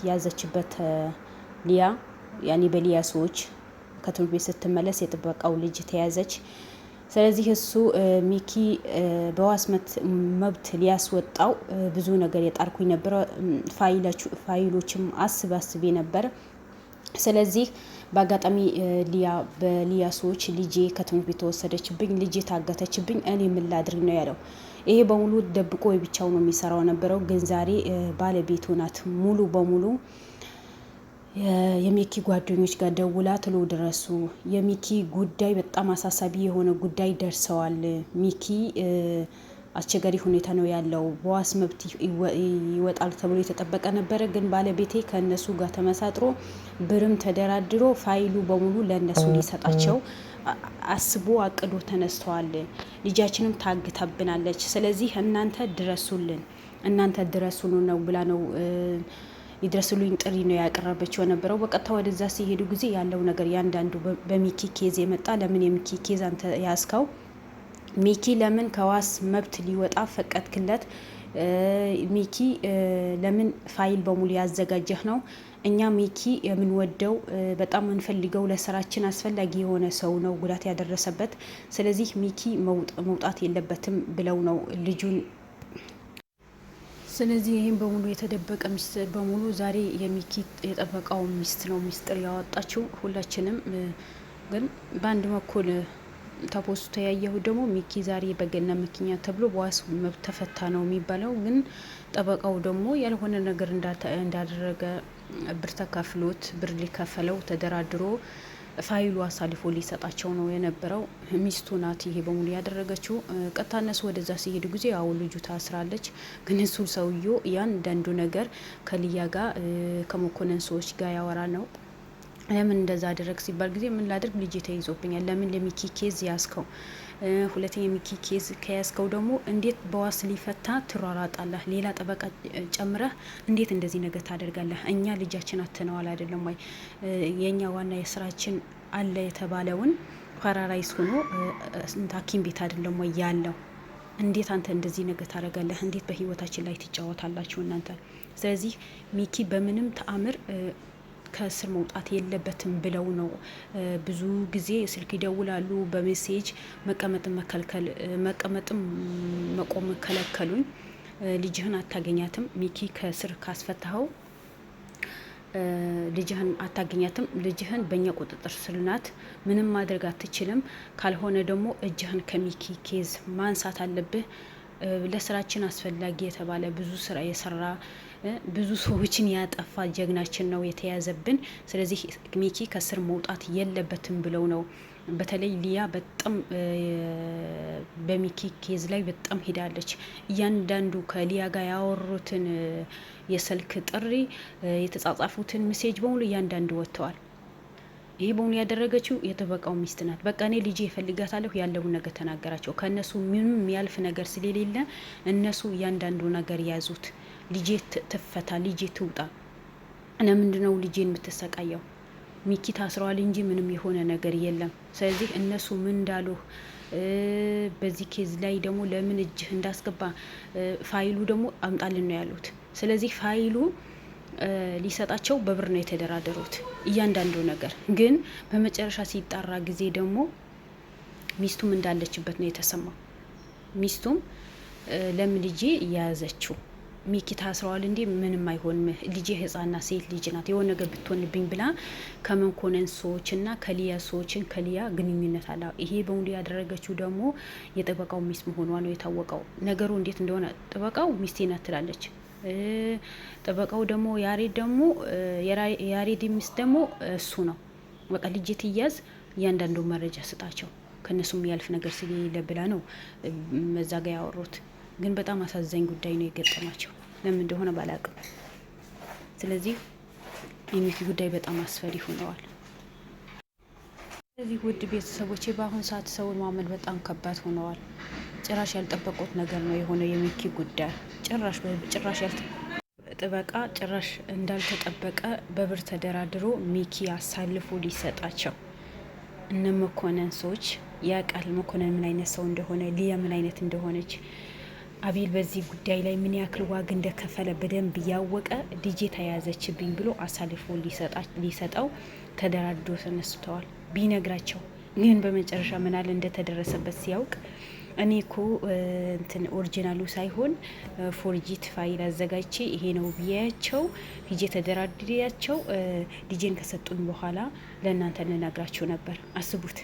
ያዘችበት ሊያ ያኔ በሊያ ሰዎች ከትምህርት ቤት ስትመለስ የጥበቃው ልጅ ተያዘች። ስለዚህ እሱ ሚኪ በዋስ መብት ሊያስወጣው ብዙ ነገር የጣርኩኝ ነበረ። ፋይሎችም አስቤ ነበር። ስለዚህ በአጋጣሚ በሊያ ሰዎች ልጄ ከትምህርት ቤት ተወሰደችብኝ፣ ልጄ ታገተችብኝ፣ እኔ ምን ላድርግ ነው ያለው። ይሄ በሙሉ ደብቆ ብቻው ነው የሚሰራው ነበረው። ግን ዛሬ ባለቤቱ ናት ሙሉ በሙሉ የሚኪ ጓደኞች ጋር ደውላ ትሎ ድረሱ፣ የሚኪ ጉዳይ በጣም አሳሳቢ የሆነ ጉዳይ ደርሰዋል። ሚኪ አስቸጋሪ ሁኔታ ነው ያለው። በዋስ መብት ይወጣል ተብሎ የተጠበቀ ነበረ። ግን ባለቤቴ ከእነሱ ጋር ተመሳጥሮ ብርም ተደራድሮ ፋይሉ በሙሉ ለእነሱ ሊሰጣቸው አስቦ አቅዶ ተነስተዋል። ልጃችንም ታግታብናለች። ስለዚህ እናንተ ድረሱልን፣ እናንተ ድረሱልን ነው ብላ ነው ይድረሱልኝ ጥሪ ነው ያቀረበችው ነበረው። በቀጥታ ወደዛ ሲሄዱ ጊዜ ያለው ነገር ያንዳንዱ በሚኪ ኬዝ የመጣ ለምን የሚኪ ኬዝ አንተ ያስከው? ሚኪ ለምን ከዋስ መብት ሊወጣ ፈቀድክለት? ሚኪ ለምን ፋይል በሙሉ ያዘጋጀህ ነው? እኛ ሚኪ የምንወደው በጣም የምንፈልገው ለስራችን አስፈላጊ የሆነ ሰው ነው ጉዳት ያደረሰበት። ስለዚህ ሚኪ መውጣት የለበትም ብለው ነው ልጁን። ስለዚህ ይህም በሙሉ የተደበቀ ሚስጥር በሙሉ ዛሬ የሚኪ የጠበቃው ሚስት ነው ሚስጥር ያወጣችው። ሁላችንም ግን በአንድ በኩል ተፖስቶ ያየሁት ደግሞ ሚኪ ዛሬ በገና ምክንያት ተብሎ በዋስ መብት ተፈታ ነው የሚባለው። ግን ጠበቃው ደግሞ ያልሆነ ነገር እንዳደረገ ብር ተካፍሎት ብር ሊከፈለው ተደራድሮ ፋይሉ አሳልፎ ሊሰጣቸው ነው የነበረው። ሚስቱ ናት ይሄ በሙሉ ያደረገችው። ቀጥታ እነሱ ወደዛ ሲሄዱ ጊዜ ያው ልጁ ታስራለች። ግን እሱ ሰውዬው ያንዳንዱ ነገር ከልያ ጋር ከመኮንን ሰዎች ጋር ያወራ ነው። ለምን እንደዛ አደረግ ሲባል ጊዜ ምን ላድርግ ልጄ ተይዞብኛል፣ ለምን ለሚኪ ኬዝ ያስከው? ሁለተኛ የሚኪ ኬዝ ከያዝከው ደግሞ እንዴት በዋስ ሊፈታ ትሯሯጣለህ? ሌላ ጠበቃ ጨምረህ እንዴት እንደዚህ ነገር ታደርጋለህ? እኛ ልጃችን አትነዋል አይደለም ወይ? የኛ ዋና የስራችን አለ የተባለውን ፓራላይዝ ሆኖ ሐኪም ቤት አይደለም ወይ ያለው? እንዴት አንተ እንደዚህ ነገር ታደርጋለህ? እንዴት በህይወታችን ላይ ትጫወታላችሁ እናንተ? ስለዚህ ሚኪ በምንም ተአምር ከስር መውጣት የለበትም ብለው ነው ብዙ ጊዜ ስልክ ይደውላሉ፣ በሜሴጅ መቀመጥም መቆም ከለከሉኝ። ልጅህን አታገኛትም ሚኪ ከስር ካስፈታኸው ልጅህን አታገኛትም፣ ልጅህን በእኛ ቁጥጥር ስር ናት፣ ምንም ማድረግ አትችልም። ካልሆነ ደግሞ እጅህን ከሚኪ ኬዝ ማንሳት አለብህ። ለስራችን አስፈላጊ የተባለ ብዙ ስራ የሰራ ብዙ ሰዎችን ያጠፋ ጀግናችን ነው የተያዘብን። ስለዚህ ሚኪ ከስር መውጣት የለበትም ብለው ነው። በተለይ ሊያ በጣም በሚኪ ኬዝ ላይ በጣም ሄዳለች። እያንዳንዱ ከሊያ ጋር ያወሩትን የስልክ ጥሪ የተጻጻፉትን ሜሴጅ በሙሉ እያንዳንዱ ወጥተዋል። ይሄ በሙሉ ያደረገችው የጠበቃው ሚስት ናት። በቃ እኔ ልጄ እፈልጋታለሁ ያለውን ነገር ተናገራቸው። ከእነሱ ምንም የሚያልፍ ነገር ስለሌለ እነሱ እያንዳንዱ ነገር ያዙት። ልጄ ትፈታ፣ ልጄ ትውጣ። ለምንድነው ልጄን የምትሰቃየው? ሚኪ ታስረዋል እንጂ ምንም የሆነ ነገር የለም። ስለዚህ እነሱ ምን እንዳሉ በዚህ ኬዝ ላይ ደግሞ ለምን እጅህ እንዳስገባ ፋይሉ ደግሞ አምጣልን ነው ያሉት። ስለዚህ ፋይሉ ሊሰጣቸው በብር ነው የተደራደሩት እያንዳንዱ ነገር። ግን በመጨረሻ ሲጣራ ጊዜ ደግሞ ሚስቱም እንዳለችበት ነው የተሰማው። ሚስቱም ለምን ልጄ የያዘችው ሚኪ ታስረዋል እንዴ? ምንም አይሆንም፣ ልጄ ህፃና ሴት ልጅ ናት፣ የሆነ ነገር ብትሆንብኝ ብላ ከመኮንን ሰዎችና ከሊያ ሰዎችን ከሊያ ግንኙነት አለ። ይሄ በሙሉ ያደረገችው ደግሞ የጠበቃው ሚስት መሆኗ ነው የታወቀው። ነገሩ እንዴት እንደሆነ ጠበቃው ሚስቴ ናት ትላለች። ጠበቃው ደግሞ ያሬድ ሚስት ደግሞ እሱ ነው። በቃ ልጄ ትያዝ፣ እያንዳንዱ መረጃ ስጣቸው፣ ከነሱም ያልፍ ነገር ስለሌለ ብላ ነው መዛ ጋ ያወሩት። ግን በጣም አሳዛኝ ጉዳይ ነው የገጠማቸው። ለምን እንደሆነ ባላቅም። ስለዚህ የሚኪ ጉዳይ በጣም አስፈሪ ሆነዋል። ስለዚህ ውድ ቤተሰቦቼ በአሁን ሰዓት ሰውን ማመን በጣም ከባድ ሆነዋል። ጭራሽ ያልጠበቁት ነገር ነው የሆነው የሚኪ ጉዳይ። ጭራሽ ጥበቃ ጭራሽ እንዳልተጠበቀ በብር ተደራድሮ ሚኪ አሳልፎ ሊሰጣቸው እነ መኮንን ሰዎች ያውቃል። መኮንን ምን አይነት ሰው እንደሆነ፣ ሊያ ምን አይነት እንደሆነች አቤል በዚህ ጉዳይ ላይ ምን ያክል ዋጋ እንደከፈለ በደንብ እያወቀ ልጄ ተያዘችብኝ ብሎ አሳልፎ ሊሰጠው ተደራድሮ ተነስተዋል። ቢነግራቸው ግን በመጨረሻ ምናል እንደተደረሰበት ሲያውቅ እኔ እኮ እንትን ኦሪጂናሉ ሳይሆን ፎርጂት ፋይል አዘጋጅቼ ይሄ ነው ብያቸው ሂጄ ተደራድሪያቸው ልጄን ከሰጡኝ በኋላ ለእናንተ እንነግራችሁ ነበር። አስቡት፣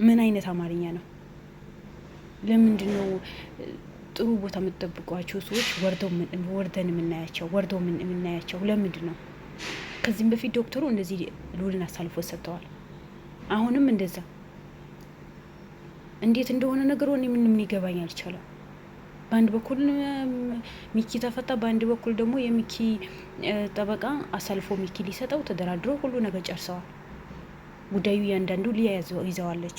ምን አይነት አማርኛ ነው? ለምንድን ነው ጥሩ ቦታ የምትጠብቋቸው ሰዎች ወርደን የምናያቸው? ለምንድን ነው? ከዚህም በፊት ዶክተሩ እንደዚህ ሉልን አሳልፎ ሰጥተዋል። አሁንም እንደዛ እንዴት እንደሆነ ነገሩ እኔ ምንም ሊገባኝ አልቻለም። በአንድ በኩል ሚኪ ተፈታ፣ በአንድ በኩል ደግሞ የሚኪ ጠበቃ አሳልፎ ሚኪ ሊሰጠው ተደራድሮ ሁሉ ነገር ጨርሰዋል። ጉዳዩ እያንዳንዱ ሊያ ይዘዋለች።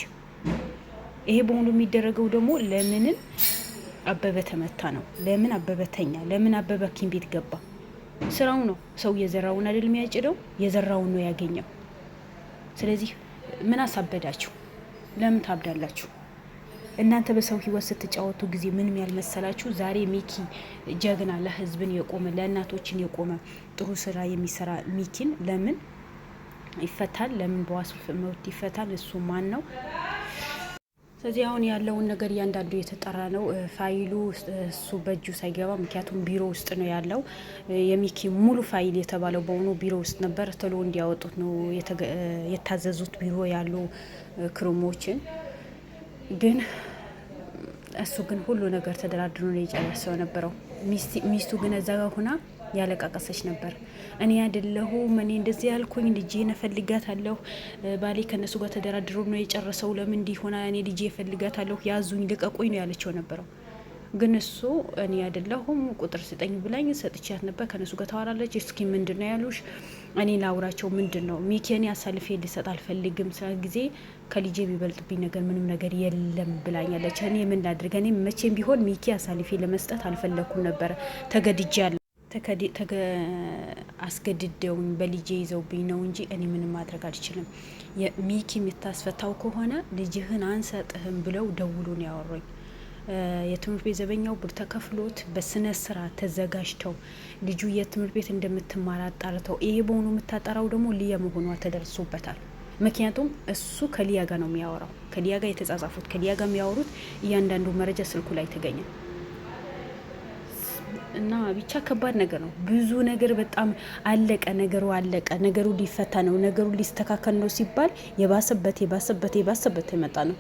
ይሄ በሙሉ የሚደረገው ደግሞ ለምንን አበበ ተመታ ነው። ለምን አበበ ተኛ? ለምን አበበ ሐኪም ቤት ገባ? ስራው ነው። ሰው የዘራውን አይደል የሚያጭደው? የዘራውን ነው ያገኘው። ስለዚህ ምን አሳበዳችሁ? ለምን ታብዳላችሁ? እናንተ በሰው ህይወት ስትጫወቱ ጊዜ ምንም ያልመሰላችሁ ዛሬ ሚኪ ጀግና፣ ለህዝብን የቆመ ለእናቶችን የቆመ ጥሩ ስራ የሚሰራ ሚኪን ለምን ይፈታል? ለምን በዋስ መብት ይፈታል? እሱ ማን ነው? ስለዚህ አሁን ያለውን ነገር እያንዳንዱ የተጠራ ነው። ፋይሉ እሱ በእጁ ሳይገባ፣ ምክንያቱም ቢሮ ውስጥ ነው ያለው። የሚኪ ሙሉ ፋይል የተባለው በሆኑ ቢሮ ውስጥ ነበር። ቶሎ እንዲያወጡት ነው የታዘዙት ቢሮ ያሉ ክሩሞችን። ግን እሱ ግን ሁሉ ነገር ተደራድሮ ነው የጨረሰው ነበረው። ሚስቱ ግን እዛ ጋር ሁና ያለቃቀሰች ነበር። እኔ አይደለሁም እኔ እንደዚህ ያልኩኝ፣ ልጄን እፈልጋታለሁ፣ ባሌ ከነሱ ጋር ተደራድሮ ነው የጨረሰው፣ ለምን እንዲሆና እኔ ልጄ እፈልጋታለሁ፣ ያዙኝ ልቀቁኝ ነው ያለችው ነበረው። ግን እሱ እኔ አይደለሁም ቁጥር ስጠኝ ብላኝ ሰጥቻት ነበር፣ ከነሱ ጋር ታወራለች። እስኪ ምንድን ነው ያሉሽ? እኔ ላውራቸው። ምንድን ነው ሚኪ? እኔ አሳልፌ ልሰጥ አልፈልግም፣ ስለ ጊዜ ከልጄ የሚበልጥብኝ ነገር ምንም ነገር የለም ብላኛለች። እኔ ምን ላድርግ? እኔ መቼም ቢሆን ሚኪ አሳልፌ ለመስጠት አልፈለኩም ነበረ፣ ተገድጃለሁ አስገድደውኝ በልጄ ይዘውብኝ ነው እንጂ እኔ ምንም ማድረግ አልችልም። ሚኪ የምታስፈታው ከሆነ ልጅህን አንሰጥህም ብለው ደውሉን ያወሩኝ። የትምህርት ቤት ዘበኛው ብር ተከፍሎት በስነ ስርዓት ተዘጋጅተው ልጁ የትምህርት ቤት እንደምትማር አጣርተው፣ ይሄ በሆኑ የምታጠራው ደግሞ ሊያ መሆኗ ተደርሶበታል። ምክንያቱም እሱ ከሊያ ጋር ነው የሚያወራው፣ ከሊያ ጋር የተጻጻፉት፣ ከሊያ ጋር የሚያወሩት እያንዳንዱ መረጃ ስልኩ ላይ ተገኘ። እና ብቻ ከባድ ነገር ነው። ብዙ ነገር በጣም አለቀ፣ ነገሩ ሊፈታ ነው፣ ነገሩ ሊስተካከል ነው ሲባል የባሰበት የመጣ ነው።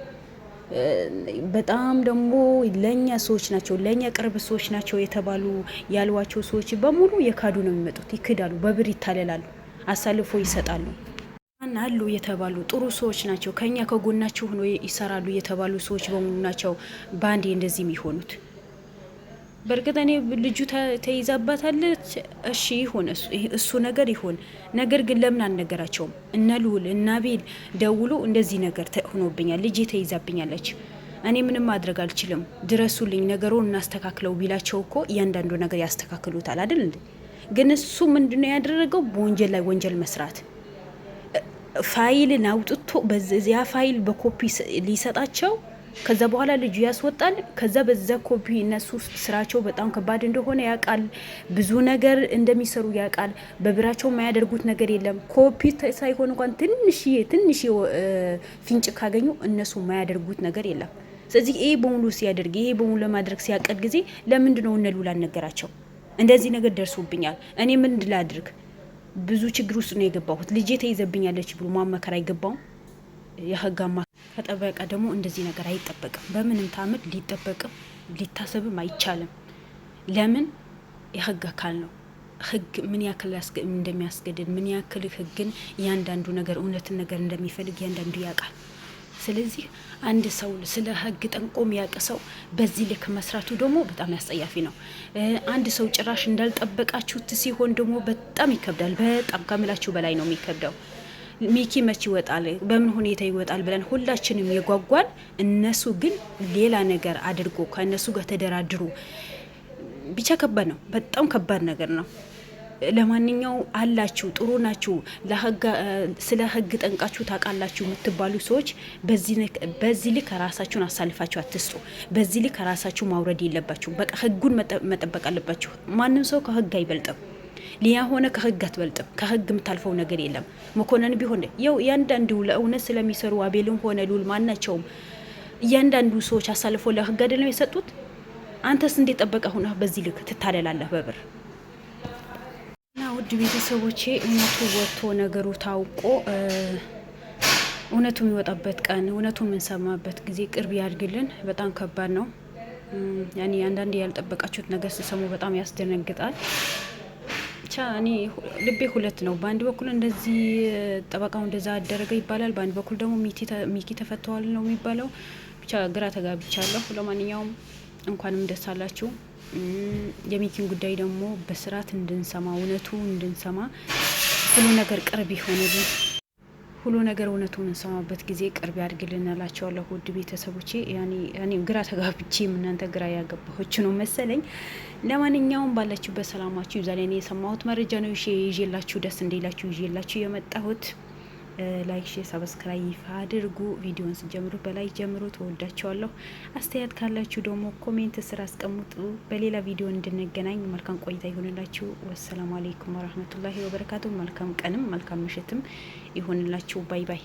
በጣም ደግሞ ለኛ ሰዎች ናቸው፣ ለኛ ቅርብ ሰዎች ናቸው የተባሉ ያሏቸው ሰዎች በሙሉ የካዱ ነው የሚመጡት። ይክዳሉ፣ በብር ይታለላሉ፣ አሳልፎ ይሰጣሉ። አሉ የተባሉ ጥሩ ሰዎች ናቸው፣ ከኛ ከጎናቸው ሆኖ ይሰራሉ የተባሉ ሰዎች በሙሉ ናቸው ባንዴ እንደዚህ የሚሆኑት። በእርግጥ እኔ ልጁ ተይዛባታለች፣ እሺ ይሁን፣ እሱ ነገር ይሁን። ነገር ግን ለምን አልነገራቸውም? እነ ልዑል እና አቤል ደውሎ እንደዚህ ነገር ሆኖብኛል፣ ልጄ ተይዛብኛለች፣ እኔ ምንም ማድረግ አልችልም፣ ድረሱልኝ፣ ነገሩን እናስተካክለው ቢላቸው እኮ እያንዳንዱ ነገር ያስተካክሉታል አይደል እንዴ? ግን እሱ ምንድነው ያደረገው? በወንጀል ላይ ወንጀል መስራት። ፋይልን አውጥቶ በዚያ ፋይል በኮፒ ሊሰጣቸው፣ ከዛ በኋላ ልጁ ያስወጣል። ከዛ በዛ ኮፒ እነሱ ስራቸው በጣም ከባድ እንደሆነ ያውቃል፣ ብዙ ነገር እንደሚሰሩ ያውቃል። በብራቸው የማያደርጉት ነገር የለም። ኮፒ ሳይሆን እንኳን ትንሽ ፍንጭ ካገኙ እነሱ የማያደርጉት ነገር የለም። ስለዚህ ይሄ በሙሉ ሲያደርግ፣ ይሄ በሙሉ ለማድረግ ሲያቀድ ጊዜ ለምንድነው እነ ሉላ ነገራቸው? እንደዚህ ነገር ደርሶብኛል፣ እኔ ምን ላድርግ? ብዙ ችግር ውስጥ ነው የገባሁት፣ ልጄ ተይዘብኛለች ብሎ ማመከር አይገባውም? የህግ ከጠበቃ ደግሞ እንደዚህ ነገር አይጠበቅም። በምንም ታምር ሊጠበቅም ሊታሰብም አይቻልም። ለምን? የህግ አካል ነው። ህግ ምን ያክል እንደሚያስገድድ፣ ምን ያክል ህግን እያንዳንዱ ነገር እውነትን ነገር እንደሚፈልግ እያንዳንዱ ያውቃል። ስለዚህ አንድ ሰው ስለ ህግ ጠንቆም ያውቅ ሰው በዚህ ልክ መስራቱ ደግሞ በጣም ያስጸያፊ ነው። አንድ ሰው ጭራሽ እንዳልጠበቃችሁት ሲሆን ደግሞ በጣም ይከብዳል። በጣም ከምላችሁ በላይ ነው የሚከብደው። ሚኪ መቼ ይወጣል፣ በምን ሁኔታ ይወጣል ብለን ሁላችንም የጓጓል። እነሱ ግን ሌላ ነገር አድርጎ ከእነሱ ጋር ተደራድሩ። ብቻ ከባድ ነው፣ በጣም ከባድ ነገር ነው። ለማንኛው አላችሁ ጥሩ ናችሁ፣ ስለ ህግ ጠንቃችሁ ታውቃላችሁ የምትባሉ ሰዎች በዚህ ልክ ራሳችሁን አሳልፋችሁ አትስጡ። በዚህ ልክ ራሳችሁ ማውረድ የለባችሁ። በቃ ህጉን መጠበቅ አለባችሁ። ማንም ሰው ከህግ አይበልጥም። ሊያ ሆነ ከህግ አትበልጥም። ከህግ የምታልፈው ነገር የለም። መኮንን ቢሆን ያው እያንዳንዱ ለእውነት ስለሚሰሩ አቤልም ሆነ ሉል ማናቸውም እያንዳንዱ ሰዎች አሳልፎ ለህግ አይደለም የሰጡት። አንተስ እንዴት ጠበቀ ሁና በዚህ ልክ ትታለላለህ በብር? እና ውድ ቤተሰቦቼ እውነቱ ወጥቶ ነገሩ ታውቆ እውነቱ የሚወጣበት ቀን እውነቱ የምንሰማበት ጊዜ ቅርብ ያድርግልን። በጣም ከባድ ነው። ያኔ አንዳንዴ ያልጠበቃችሁት ነገር ሲሰሙ በጣም ያስደነግጣል። ብቻ እኔ ልቤ ሁለት ነው። በአንድ በኩል እንደዚህ ጠበቃው እንደዛ አደረገ ይባላል፣ በአንድ በኩል ደግሞ ሚኪ ተፈተዋል ነው የሚባለው። ብቻ ግራ ተጋብቻለሁ። ለማንኛውም እንኳንም ደስ አላችሁ። የሚኪን ጉዳይ ደግሞ በስርዓት እንድንሰማ እውነቱ እንድንሰማ ሁሉ ነገር ቅርብ ይሆንልን። ሁሉ ነገር እውነቱ የምንሰማበት ጊዜ ቅርብ ያድርግልን እላቸዋለሁ። ውድ ቤተሰቦቼ ያኔ ግራ ተጋብቼም እናንተ ግራ ያገባችሁ ነው መሰለኝ። ለማንኛውም ባላችሁበት ሰላማችሁ ይብዛል። እኔ የሰማሁት መረጃ ነው ይዤላችሁ ደስ እንዲላችሁ ይዤላችሁ የመጣሁት። ላይክ፣ ሼር፣ ሰብስክራይብ አድርጉ። ቪዲዮን ስጀምሩ በላይ ጀምሩ። ተወዳችኋለሁ። አስተያየት ካላችሁ ደግሞ ኮሜንት ስር አስቀምጡ። በሌላ ቪዲዮ እንድንገናኝ መልካም ቆይታ ይሆንላችሁ። ወሰላሙ አለይኩም ወራህመቱላሂ ወበረካቱ። መልካም ቀንም መልካም ምሽትም ይሆንላችሁ። ባይ ባይ።